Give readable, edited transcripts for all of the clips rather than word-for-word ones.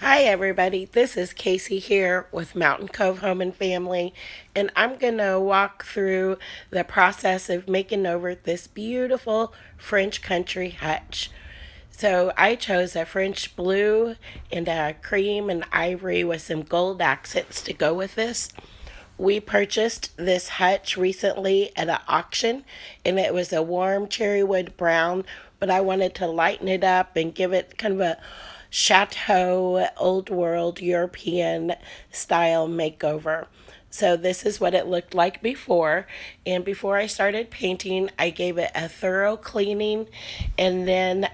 Hi, everybody. This is Casey here with Mountain Cove Home and Family, and I'm going to walk through the process of making over this beautiful French country hutch. So, I chose a French blue and a cream and ivory with some gold accents to go with this. We purchased this hutch recently at an auction, and it was a warm cherry wood brown, but I wanted to lighten it up and give it kind of a chateau, old world European style makeover. So this is what it looked like before. And before I started painting, I gave it a thorough cleaning, and then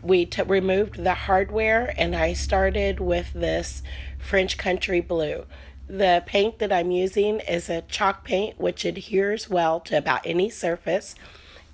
we removed the hardware, and I started with this French country blue. The paint that I'm using is a chalk paint, which adheres well to about any surface.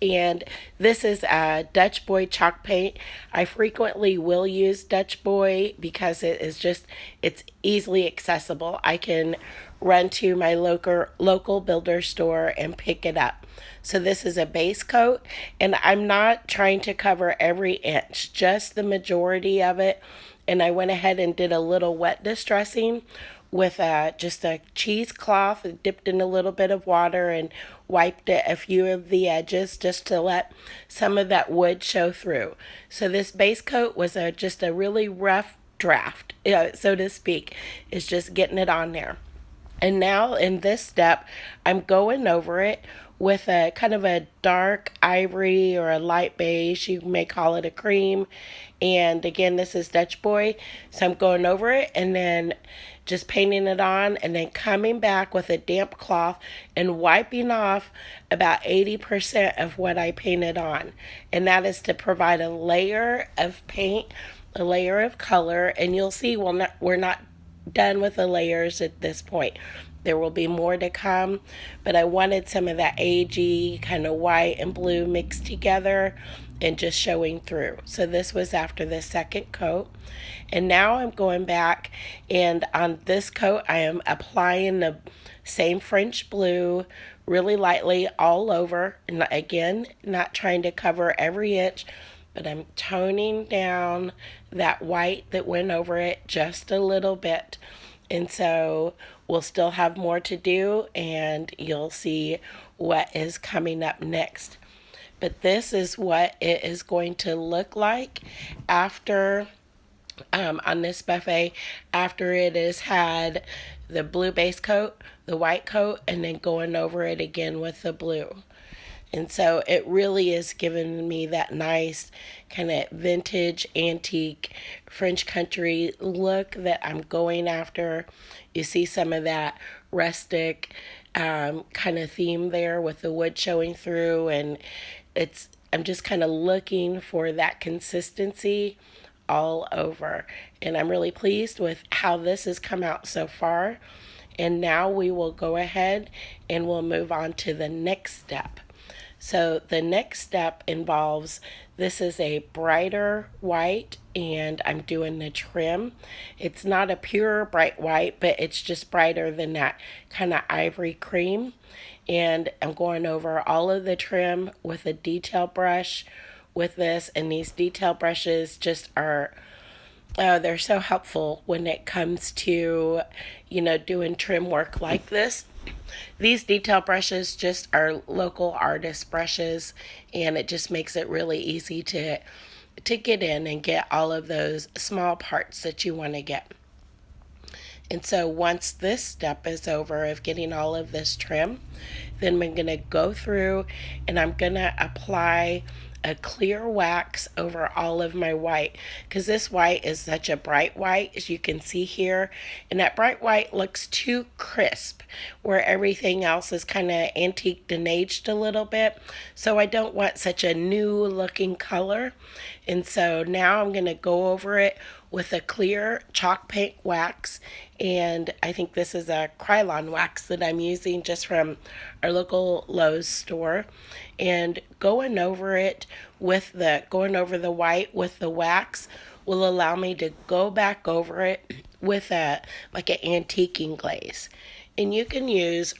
And this is a Dutch Boy chalk paint. I frequently will use Dutch Boy because it's easily accessible. I can run to my local builder store and pick it up. So this is a base coat, and I'm not trying to cover every inch, just the majority of it. And I went ahead and did a little wet distressing with just a cheesecloth, dipped in a little bit of water and wiped it a few of the edges just to let some of that wood show through. So this base coat was just a really rough draft, so to speak. It's just getting it on there. And now in this step, I'm going over it with a kind of a dark ivory or a light beige. You may call it a cream. And again, this is Dutch Boy. So I'm going over it and then just painting it on and then coming back with a damp cloth and wiping off about 80% of what I painted on. And that is to provide a layer of paint, a layer of color. And you'll see we're not done with the layers at this point. There will be more to come, but I wanted some of that agey kind of white and blue mixed together and just showing through. So this was after the second coat. And now I'm going back, and on this coat I am applying the same French blue really lightly all over. And again, not trying to cover every inch, but I'm toning down that white that went over it just a little bit. And so we'll still have more to do, and you'll see what is coming up next. But this is what it is going to look like after on this buffet, after it has had the blue base coat, the white coat, and then going over it again with the blue. And so it really is giving me that nice kind of vintage, antique, French country look that I'm going after. You see some of that rustic kind of theme there with the wood showing through, and I'm just kind of looking for that consistency all over. And I'm really pleased with how this has come out so far. And now we will go ahead and we'll move on to the next step. So the next step involves, this is a brighter white, and I'm doing the trim. It's not a pure bright white, but it's just brighter than that kind of ivory cream. And I'm going over all of the trim with a detail brush with this, and these detail brushes just are they're so helpful when it comes to, doing trim work like this. These detail brushes just are local artist brushes, and it just makes it really easy to get in and get all of those small parts that you want to get. And so once this step is over of getting all of this trim, then I'm going to go through and I'm going to apply a clear wax over all of my white, because this white is such a bright white, as you can see here, and that bright white looks too crisp where everything else is kind of antiqued and aged a little bit. So I don't want such a new looking color. And so now I'm going to go over it with a clear chalk paint wax, and I think this is a Krylon wax that I'm using just from our local Lowe's store, and going over the white with the wax will allow me to go back over it with a like an antiquing glaze. And you can use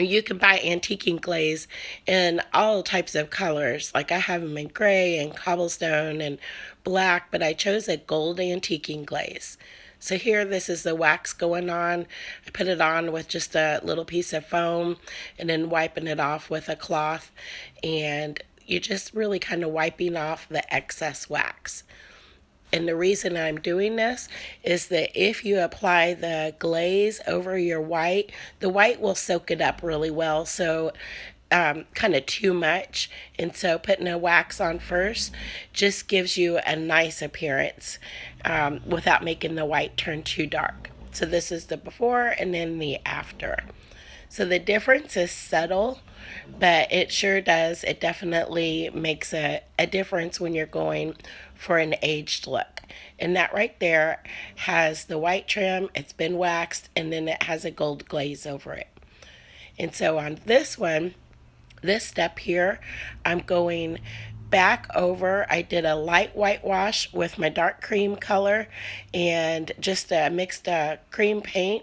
You can buy antiquing glaze in all types of colors. Like I have them in gray and cobblestone and black, but I chose a gold antiquing glaze. So here, this is the wax going on. I put it on with just a little piece of foam and then wiping it off with a cloth. And you're just really kind of wiping off the excess wax. And the reason I'm doing this is that if you apply the glaze over your white, the white will soak it up really well. So, kind of too much. And so, putting a wax on first just gives you a nice appearance without making the white turn too dark. So, this is the before and then the after. So the difference is subtle, but it sure does. It definitely makes a difference when you're going for an aged look. And that right there has the white trim, it's been waxed, and then it has a gold glaze over it. And so on this one, this step here, I'm going back over. I did a light whitewash with my dark cream color and just mixed cream paint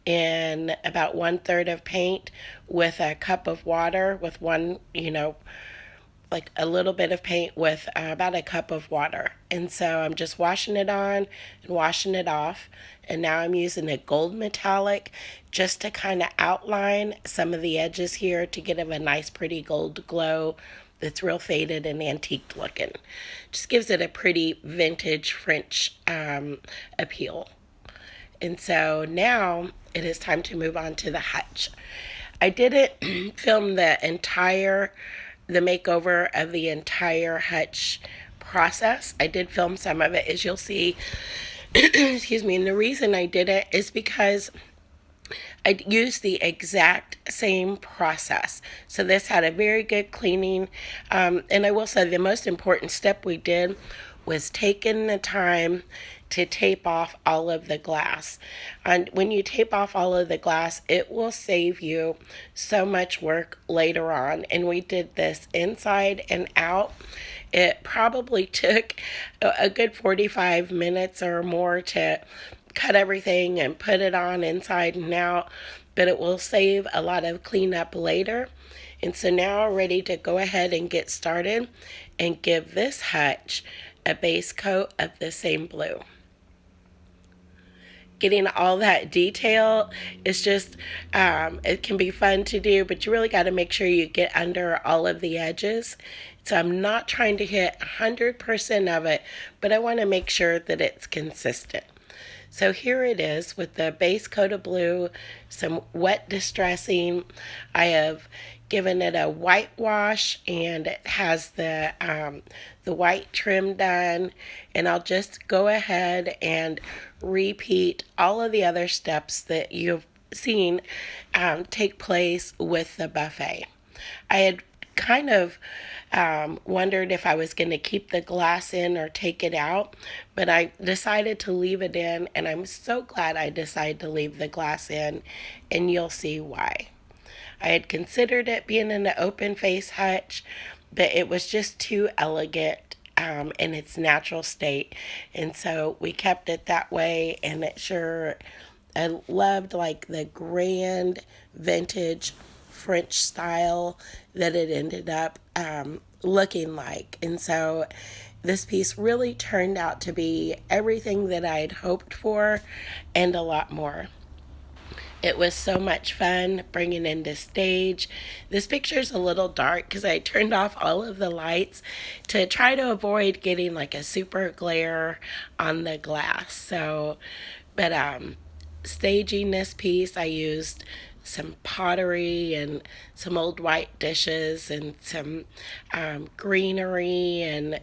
in about 1/3 of paint with a cup of water with one, like a little bit of paint with about a cup of water. And so I'm just washing it on and washing it off. And now I'm using a gold metallic just to kind of outline some of the edges here to get a nice pretty gold glow that's real faded and antique looking. Just gives it a pretty vintage French appeal. And so now it is time to move on to the Hutch. I didn't film the makeover of the entire Hutch process. I did film some of it, as you'll see. Excuse me. And the reason I did it is because I used the exact same process. So this had a very good cleaning. And I will say the most important step we did was taking the time to tape off all of the glass. And when you tape off all of the glass, it will save you so much work later on. And we did this inside and out. It probably took a good 45 minutes or more to cut everything and put it on inside and out, but it will save a lot of cleanup later. And so now I'm ready to go ahead and get started and give this Hutch a base coat of the same blue. Getting all that detail is just, it can be fun to do, but you really got to make sure you get under all of the edges. So I'm not trying to hit 100% of it, but I want to make sure that it's consistent. So here it is with the base coat of blue, some wet distressing. I have given it a whitewash and it has the white trim done. And I'll just go ahead and repeat all of the other steps that you've seen take place with the buffet. I had kind of wondered if I was going to keep the glass in or take it out, but I decided to leave it in, and I'm so glad I decided to leave the glass in, and you'll see why. I had considered it being in an open face Hutch, but it was just too elegant in its natural state, and so we kept it that way. And I loved like the grand vintage French style that it ended up looking like. And so this piece really turned out to be everything that I'd hoped for and a lot more. It was so much fun bringing in the stage. This picture is a little dark because I turned off all of the lights to try to avoid getting like a super glare on the glass. So, but staging this piece, I used some pottery and some old white dishes and some greenery and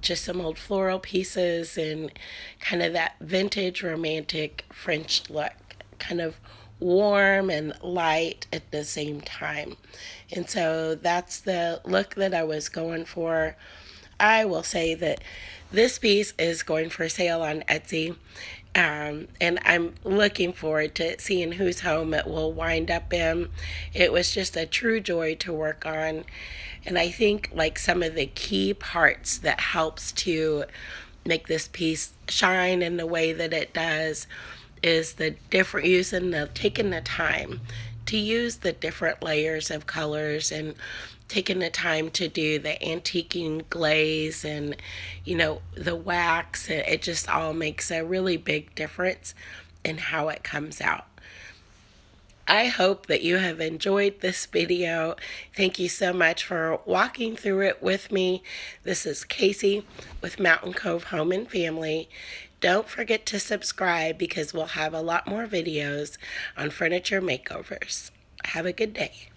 just some old floral pieces and kind of that vintage romantic French look, kind of warm and light at the same time. And so that's the look that I was going for. I will say that this piece is going for sale on Etsy. And I'm looking forward to seeing whose home it will wind up in. It was just a true joy to work on. And I think like some of the key parts that helps to make this piece shine in the way that it does is the different taking the time to use the different layers of colors and taking the time to do the antiquing glaze and, the wax. It just all makes a really big difference in how it comes out. I hope that you have enjoyed this video. Thank you so much for walking through it with me. This is Casey with Mountain Cove Home and Family. Don't forget to subscribe because we'll have a lot more videos on furniture makeovers. Have a good day.